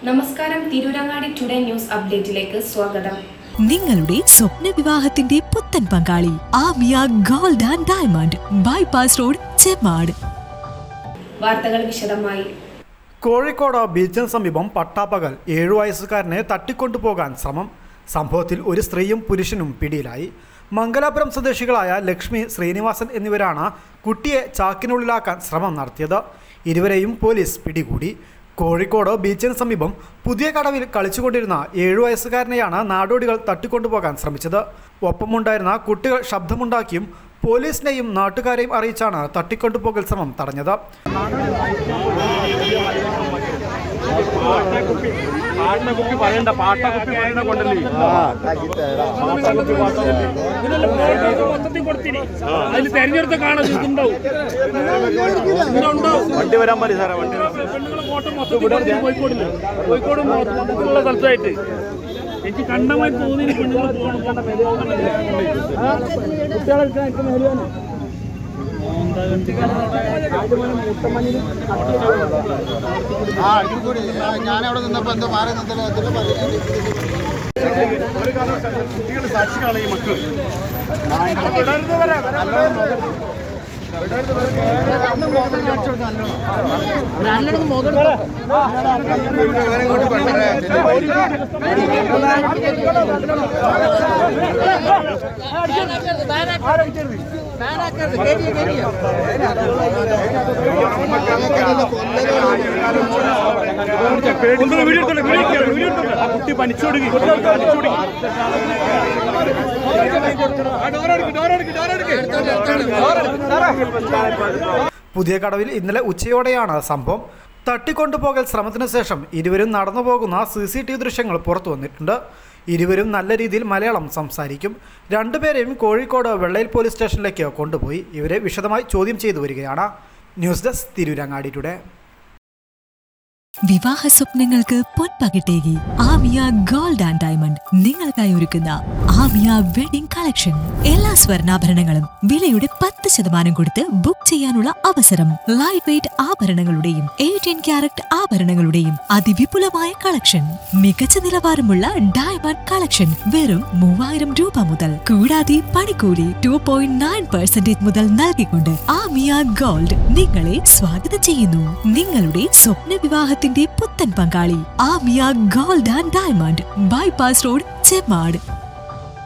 നമസ്കാരം, Tirurangadi today news അപ്ഡേറ്റിലേക്ക് സ്വാഗതം. നിങ്ങളുടെ സ്വപ്ന വിവാഹത്തിന്റെ പുത്തൻ പങ്കാളി Aamiya gold and diamond bypass road, Chemmad. വാർത്തകൾ വിശദമായി. കോഴിക്കോട് ബീച്ചിന് സമീപം പട്ടാപ്പകൽ 7 വയസ്സുകാരനെ തട്ടിക്കൊണ്ടുപോകാൻ ശ്രമം. സംഭവത്തിൽ ഒരു സ്ത്രീയും പുരുഷനും പിടിയിലായി. മംഗലാപുരം സ്വദേശികളായ ലക്ഷ്മി, ശ്രീനിവാസൻ എന്നിവരാണ് കുട്ടിയെ ചാക്കിനുള്ളിലാക്കാൻ ശ്രമം നടത്തിയത്. ഇരുവരെയും പോലീസ് പിടികൂടി. കോഴിക്കോട് ബീച്ചിന് സമീപം പുതിയ കടവിൽ കളിച്ചുകൊണ്ടിരുന്ന 7 വയസ്സുകാരനെയാണ് നാടോടികൾ തട്ടിക്കൊണ്ടുപോകാൻ ശ്രമിച്ചത്. ഒപ്പമുണ്ടായിരുന്ന കുട്ടികൾ ശബ്ദമുണ്ടാക്കിയും പോലീസിനെയും നാട്ടുകാരെയും അറിയിച്ചാണ് തട്ടിക്കൊണ്ടുപോകൽ ശ്രമം തടഞ്ഞത്. തെരഞ്ഞെടുത്ത കാണാൻ വണ്ടി വരാൻ മതി സാറേ. വണ്ടി കോഴിക്കോട് മൊത്തത്തിലുള്ള സ്ഥലത്തായിട്ട് എനിക്ക് കണ്ടമായി തോന്നി പെണ്ണുങ്ങൾ കുട്ടികളെടുക്കാൻ എനിക്ക് മേലുവാണ്. ഞാനവിടെ നിന്നപ്പോ എന്തോ മാറി കുട്ടികൾ സാക്ഷികളാണ് ഈ മക്കൾ. കുട്ടി പനിച്ചോടുങ്ങി. പുതിയ കടവിൽ ഇന്നലെ ഉച്ചയോടെയാണ് സംഭവം. തട്ടിക്കൊണ്ടുപോകൽ ശ്രമത്തിനു ശേഷം ഇരുവരും നടന്നു പോകുന്ന CCTV ദൃശ്യങ്ങൾ പുറത്തു വന്നിട്ടുണ്ട്. ഇരുവരും നല്ല രീതിയിൽ മലയാളം സംസാരിക്കും. രണ്ടുപേരെയും കോഴിക്കോട് വെള്ളയിൽ പോലീസ് സ്റ്റേഷനിലേക്ക് കൊണ്ടുപോയി ഇവരെ വിശദമായി ചോദ്യം ചെയ്തു വരികയാണ്. News desk, Tirurangadi today. വിവാഹ സ്വപ്നങ്ങൾക്ക് പൊൻപകിട്ടേകി ആമിയ ഗോൾഡ് ആൻഡ് ഡയമണ്ട് നിങ്ങൾക്കായി ഒരുക്കുന്ന ആമിയ വെഡിംഗ് കളക്ഷൻ. എല്ലാ സ്വർണ്ണാഭരണങ്ങളും വിലയുടെ 10% കൊടുത്ത് ബുക്ക് ചെയ്യാനുള്ള അവസരം. ലൈറ്റ് വെയ്റ്റ് ആഭരണങ്ങളുടെയും 18 ക്യാരറ്റ് ആഭരണങ്ങളുടെയും അതിവിപുലമായ കളക്ഷൻ. മികച്ച നിലവാരമുള്ള ഡയമണ്ട് കളക്ഷൻ വെറും 3000 രൂപ മുതൽ. കൂടാതെ പണിക്കൂലി 2.9% മുതൽ നൽകിക്കൊണ്ട് ആമിയ ഗോൾഡ് നിങ്ങളെ സ്വാഗതം ചെയ്യുന്നു. നിങ്ങളുടെ സ്വപ്ന വിവാഹ പുത്തൻ പങ്കാളി Aamiya gold and diamond bypass road, Chemmad.